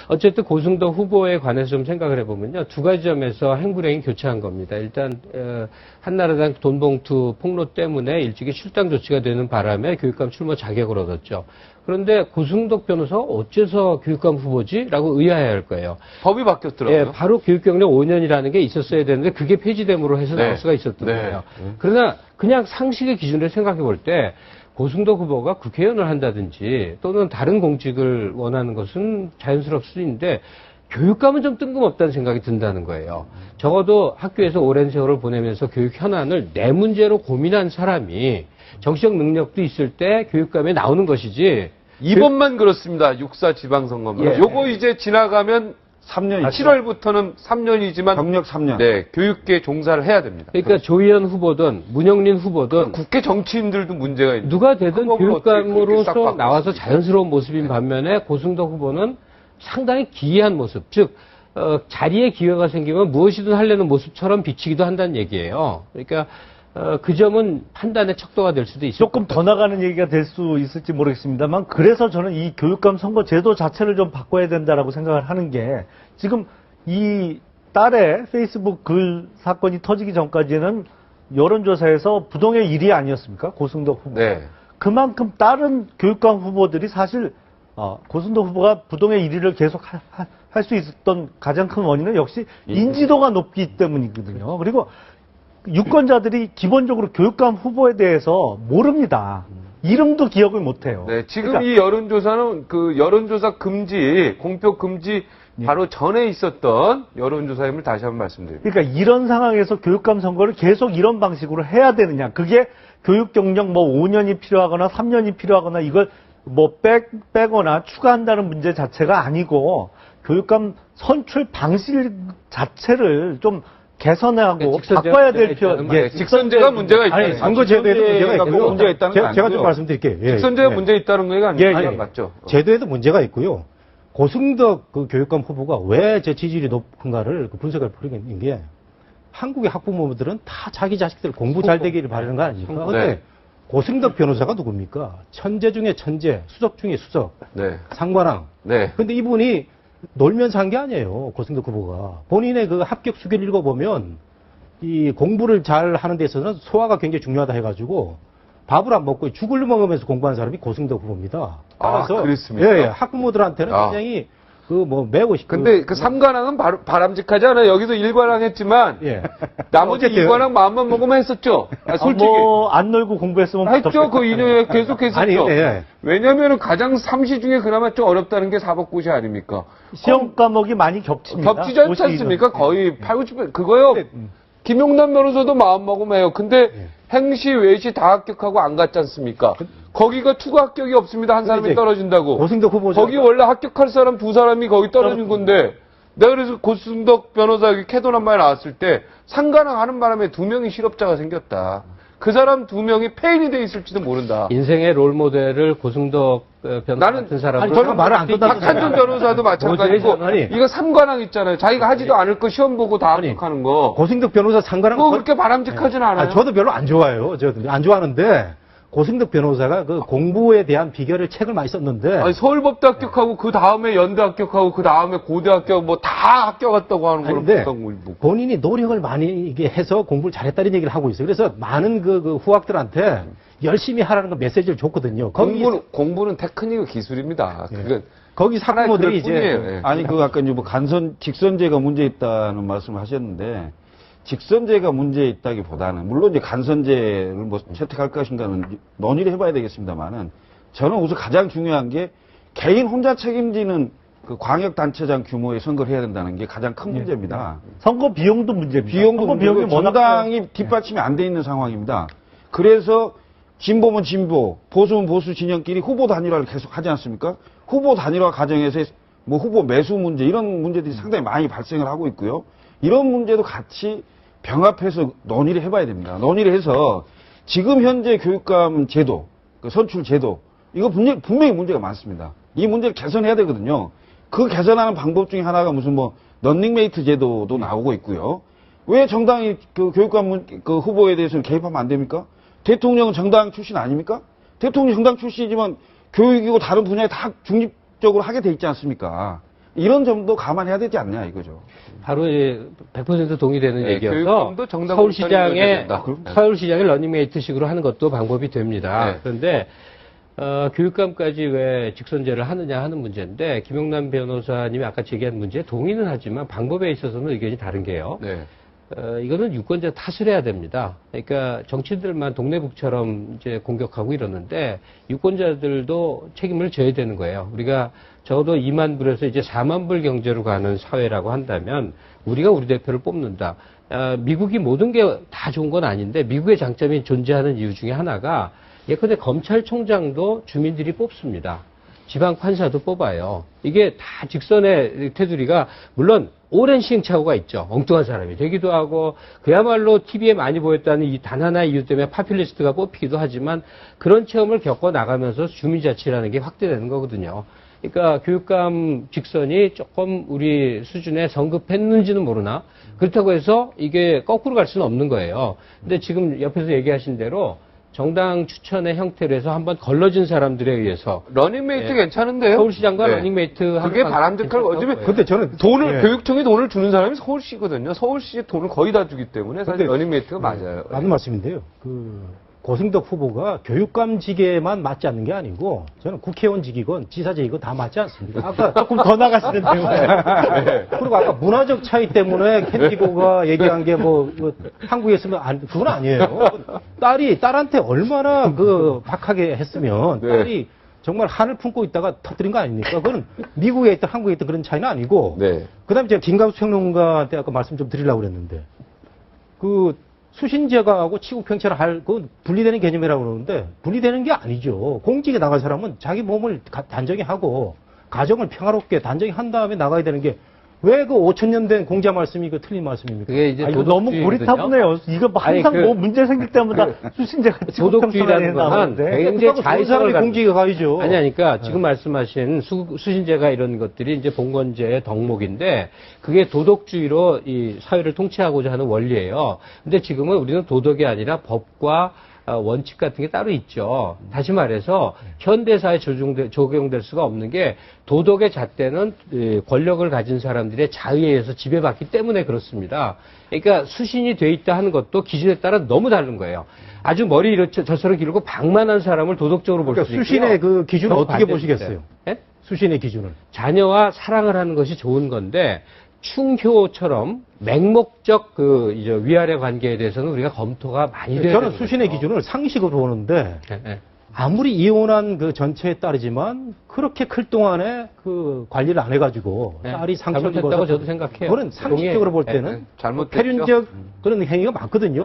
어쨌든 고승덕 후보에 관해서 좀 생각을 해보면요. 두 가지 점에서 행불행이 교차한 겁니다. 일단 한나라당 돈봉투 폭로 때문에 일찍이 출당 조치가 되는 바람에 교육감 출마 자격을 얻었죠. 그런데 고승덕 변호사가 어째서 교육감 후보지? 라고 의아해할 거예요. 법이 바뀌었더라고요. 예, 바로 교육경력 5년이라는 게 있었어야 되는데 그게 폐지됨으로 해서 나올 수가 있었던 거예요. 그러나 그냥 상식의 기준으로 생각해 볼 때 고승덕 후보가 국회의원을 한다든지 또는 다른 공직을 원하는 것은 자연스러울 수 있는데 교육감은 좀 뜬금없다는 생각이 든다는 거예요. 적어도 학교에서 오랜 세월을 보내면서 교육 현안을 내 문제로 고민한 사람이 정치적 능력도 있을 때 교육감에 나오는 것이지. 이번만 그렇습니다. 6.4 지방선거만. 예. 요거 이제 지나가면 3년. 7월부터는 3년이지만 경력 3년. 네, 교육계 종사를 해야 됩니다. 그러니까 조희연 후보든 문영린 후보든 국회 정치인들도 문제가 있는. 누가 되든 그걸 어떻게 그렇게 싹 교육감으로서 바꿨습니까? 나와서 자연스러운 모습인 반면에 고승덕 후보는 상당히 기이한 모습, 즉 자리에 기회가 생기면 무엇이든 하려는 모습처럼 비치기도 한다는 얘기예요. 그러니까 그 점은 판단의 척도가 될 수도 있을 조금 더 나가는 얘기가 될 수 있을지 모르겠습니다만 그래서 저는 이 교육감 선거 제도 자체를 좀 바꿔야 된다라고 생각을 하는 게 지금 이 딸의 페이스북 글 사건이 터지기 전까지는 여론조사에서 부동의 1위 아니었습니까? 고승덕 후보. 네. 그만큼 다른 교육감 후보들이 사실 고승덕 후보가 부동의 1위를 계속 할 수 있었던 가장 큰 원인은 역시 인지도가 높기 때문이거든요. 그리고 유권자들이 기본적으로 교육감 후보에 대해서 모릅니다. 이름도 기억을 못해요. 네, 지금 그러니까 이 여론조사는 그 여론조사 금지, 공표 금지 바로 전에 있었던 여론조사임을 다시 한번 말씀드립니다. 그러니까 이런 상황에서 교육감 선거를 계속 이런 방식으로 해야 되느냐. 그게 교육 경력 뭐 5년이 필요하거나 3년이 필요하거나 이걸 뭐 빼거나 추가한다는 문제 자체가 아니고 교육감 선출 방식 자체를 좀 개선하고 바꿔야 될 필요. 예, 직선제가 문제가 있다. 아니, 선거제도에도 문제가 있고요. 문제가 있다는 건 제가 좀 아니고요. 말씀드릴게요. 예, 직선제가 예. 문제 있다는 거가 아니에요. 맞죠? 제도에도 문제가 있고요. 고승덕 그 교육감 후보가 왜 제 지지율이 높은가를 분석을 벌이는 게 한국의 학부모들은 다 자기 자식들 공부 잘 되기를 바라는 거 아닙니까? 근데 네. 고승덕 변호사가 누굽니까? 천재 중에 천재, 수석 중에 수석, 네. 상관왕. 네. 근데 이분이 놀면서 한 게 아니에요. 고승덕 후보가. 본인의 그 합격 수기를 읽어보면 이 공부를 잘 하는 데 있어서는 소화가 굉장히 중요하다 해가지고 밥을 안 먹고 죽을 먹으면서 공부하는 사람이 고승덕 후보입니다. 따라서 그렇습니까? 예, 예, 학부모들한테는 아. 굉장히 그 뭐 매우 근데 그 삼관왕은 바람직하지 않아요. 여기서 일관왕 했지만 예. 나머지 어쨌든. 일관왕 마음만 먹으면 했었죠. 솔직히. 안 놀고 공부했으면 했죠. 그 2년에 계속 했었죠. 아니, 예. 왜냐면은 가장 삼시 중에 그나마 좀 어렵다는 게 사법고시 아닙니까? 시험 과목이 많이 겹칩니다. 겹치지 않지 52는. 않습니까? 거의 8, 90%. 그거요. 김용남 변호사도 마음먹으면 해요. 근데 행시, 외시 다 합격하고 안 갔지 않습니까? 거기가 추가 합격이 없습니다. 한 사람이 이제 떨어진다고. 고승덕 후보 거기 원래 합격할 사람 두 사람이 거기 떨어진 건데 내가 그래서 고승덕 변호사 여기 캐돈 한 마리 나왔을 때 상관왕 하는 바람에 두 명이 실업자가 생겼다. 그 사람 두 명이 폐인이 돼 있을지도 모른다. 인생의 롤 모델을 고승덕 변호사 나는 같은 사람으로 아니, 저는 말을 안 뜯어도 박한준 변호사도 마찬가지고 아니. 이거 삼관왕 있잖아요. 자기가 하지도 않을 거 시험 보고 다 아니. 합격하는 거. 고승덕 변호사 상관왕 그거 그렇게 바람직하진 않아요. 저도 별로 안 좋아해요. 저도 안 좋아하는데 고승덕 변호사가 그 공부에 대한 비결을 책을 많이 썼는데 아니, 서울법대 합격하고 그 다음에 연대 합격하고 그 다음에 고대 합격 뭐 다 합격했다고 하는 거는 아닌데 어떤 걸 뭐. 본인이 노력을 많이 이게 해서 공부를 잘했다는 얘기를 하고 있어요. 그래서 많은 그 후학들한테 열심히 하라는 그 메시지를 줬거든요. 공부는 테크닉 기술입니다. 그건 거기 하나의 학부모들이 그럴 이제 뿐이에요. 예. 아니, 그 아까 이제 뭐 직선제가 문제 있다는 말씀을 하셨는데, 직선제가 문제 있다기보다는, 물론 이제 간선제를 뭐 채택할 것인가는 논의를 해봐야 되겠습니다만은, 저는 우선 가장 중요한 게 개인 혼자 책임지는 그 광역단체장 규모의 선거를 해야 된다는 게 가장 큰 문제입니다. 선거 비용도 문제입니다. 비용도 선거 비용이 문제고 워낙 정당이 뒷받침이 안 돼 있는 상황입니다. 그래서 진보면 진보, 보수면 보수 진영끼리 후보 단일화를 계속 하지 않습니까? 후보 단일화 과정에서 뭐 후보 매수 문제 이런 문제들이 상당히 많이 발생을 하고 있고요. 이런 문제도 같이 병합해서 논의를 해봐야 됩니다. 논의를 해서 지금 현재 교육감 제도, 그 선출 제도 이거 분명히 문제가 많습니다. 이 문제를 개선해야 되거든요. 그 개선하는 방법 중에 하나가 무슨 뭐 런닝메이트 제도도 나오고 있고요. 왜 정당이 그 교육감 그 후보에 대해서는 개입하면 안 됩니까? 대통령은 정당 출신 아닙니까? 대통령 정당 출신이지만 교육이고 다른 분야에 다 중립적으로 하게 돼 있지 않습니까? 이런 점도 감안해야 되지 않냐 이거죠. 바로 100% 동의되는 네, 얘기여서 교육감도 정당 공천이 된다. 서울시장의 러닝메이트식으로 하는 것도 방법이 됩니다. 네. 그런데 교육감까지 왜 직선제를 하느냐 하는 문제인데 김용남 변호사님이 아까 제기한 문제에 동의는 하지만 방법에 있어서는 의견이 다른 게요. 네. 이거는 유권자 탓을 해야 됩니다. 그러니까 정치인들만 동네북처럼 이제 공격하고 이러는데 유권자들도 책임을 져야 되는 거예요. 우리가 적어도 2만 불에서 이제 4만 불 경제로 가는 사회라고 한다면 우리가 우리 대표를 뽑는다. 미국이 모든 게 다 좋은 건 아닌데 미국의 장점이 존재하는 이유 중에 하나가 예컨대 검찰총장도 주민들이 뽑습니다. 지방 판사도 뽑아요. 이게 다 직선의 테두리가 물론 오랜 시행착오가 있죠. 엉뚱한 사람이 되기도 하고 그야말로 TV에 많이 보였다는 이 단 하나의 이유 때문에 파퓰리스트가 뽑히기도 하지만 그런 체험을 겪어 나가면서 주민자치라는 게 확대되는 거거든요. 그러니까 교육감 직선이 조금 우리 수준에 성급했는지는 모르나 그렇다고 해서 이게 거꾸로 갈 수는 없는 거예요. 근데 지금 옆에서 얘기하신 대로 정당 추천의 형태로 해서 한번 걸러진 사람들에 의해서 러닝메이트 예. 괜찮은데요? 서울시장과 네. 러닝메이트 그게 바람직할 거. 어차피 근데 저는 돈을 예. 교육청이 돈을 주는 사람이 서울시거든요. 서울시에 돈을 거의 다 주기 때문에 사실 근데- 러닝메이트가 맞아요. 맞는 말씀인데요. 고승덕 후보가 교육감직에만 맞지 않는 게 아니고 저는 국회의원직이건 지사직이건 다 맞지 않습니다. 아까 조금 더 나가시는데요. 그리고 아까 문화적 차이 때문에 캔디고가 얘기한 게 뭐 한국에 있으면 그건 아니에요. 딸한테 얼마나 박하게 했으면 네. 딸이 정말 한을 품고 있다가 터뜨린 거 아닙니까? 그건 미국에 있든 한국에 있든 그런 차이는 아니고. 네. 그다음에 제가 김갑수 평론가한테 아까 말씀 좀 드리려고 그랬는데 수신제가하고 치국평체를 분리되는 개념이라고 그러는데 분리되는 게 아니죠. 공직에 나갈 사람은 자기 몸을 단정히 하고 가정을 평화롭게 단정히 한 다음에 나가야 되는 게 왜 5,000년 된 공자 말씀이 틀린 말씀입니까? 그게 이제 이거 너무 고리타분해요. 이거 항상 아니, 뭐 문제 생길 때마다 수신제가 도덕주의라는 건 굉장히 좋은 사람이 공직에 가야죠. 아니, 그러니까 지금 말씀하신 수신제가 이런 것들이 이제 봉건제의 덕목인데 그게 도덕주의로 이 사회를 통치하고자 하는 원리예요. 근데 지금은 우리는 도덕이 아니라 법과 원칙 같은 게 따로 있죠. 다시 말해서 현대사에 적용될 수가 없는 게 도덕의 잣대는 권력을 가진 사람들의 자의에 의해서 지배받기 때문에 그렇습니다. 그러니까 수신이 돼 있다 하는 것도 기준에 따라 너무 다른 거예요. 아주 머리 저처럼 길고 방만한 사람을 도덕적으로 볼 수 그러니까 있고요. 수신의 그 기준을 어떻게 반대입니다. 보시겠어요? 예? 수신의 기준을. 자녀와 사랑을 하는 것이 좋은 건데 충효처럼 맹목적 이제 위아래 관계에 대해서는 우리가 검토가 많이 돼야 저는 되는 수신의 거죠. 기준을 상식으로 보는데 예. 아무리 이혼한 전체에 따르지만 그렇게 클 동안에 관리를 안 해가지고 네. 딸이 상처 입어서 잘못했다고 저도 생각해요. 그거는 상식적으로 볼 동의해요. 때는 잘못됐죠. 폐륜적 그런 행위가 많거든요.